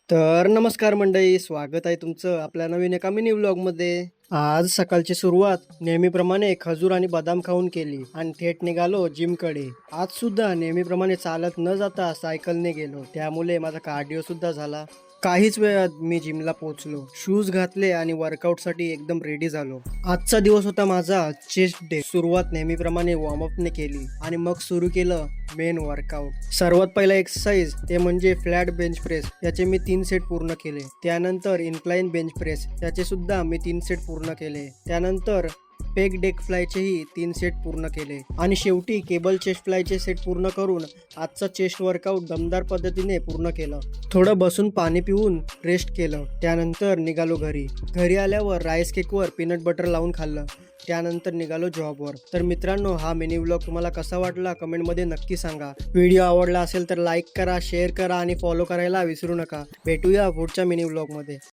तर नमस्कार मंडळी, स्वागत आहे तुमचं आपल्या नवीन एका मिनी व्लॉगमध्ये. आज सकाळची सुरुवात नेहमीप्रमाणे खजूर आणि बदाम खाऊन केली आणि थेट निघालो जिमकडे. आज सुद्धा नेहमीप्रमाणे चालत न जाता सायकलने गेलो, त्यामुळे माझा कार्डिओ सुद्धा झाला. काहीच वेळात मी जिमला पोहोचलो, शूज घातले आणि वर्कआउटसाठी एकदम रेडी झालो. आजचा दिवस होता माझा चेस्ट डे. सुरुवात नेहमीप्रमाणे वॉर्मअपने केली आणि मग सुरू केलं मेन वर्कआउट. सर्वात पहिला एक्सरसाइज ते म्हणजे फ्लॅट बेंच प्रेस. याचे मी 3 सेट पूर्ण केले. त्यानंतर इन्क्लाइन बेंच प्रेस, याचे सुद्धा मी 3 सेट पूर्ण केले. त्यानंतर पेग डेक फ्लायचेही 3 सेट पूर्ण केले आणि शेवटी केबल चेस्ट फ्लायचे सेट पूर्ण करून आजचा चेस्ट वर्कआउट दमदार पद्धतीने पूर्ण केलं. थोडं बसून पाणी पिऊन रेस्ट केलं. त्यानंतर निघालो घरी. घरी आल्यावर राईस केकवर पीनट बटर लावून खाल्लं. त्यानंतर निघालो जॉबवर. तर मित्रांनो, हा मिनी व्लॉग तुम्हाला कसा वाटला कमेंटमध्ये नक्की सांगा. व्हिडिओ आवडला असेल तर लाईक करा, शेअर करा आणि फॉलो करायला विसरू नका. भेटूया पुढच्या मिनी व्लॉगमध्ये.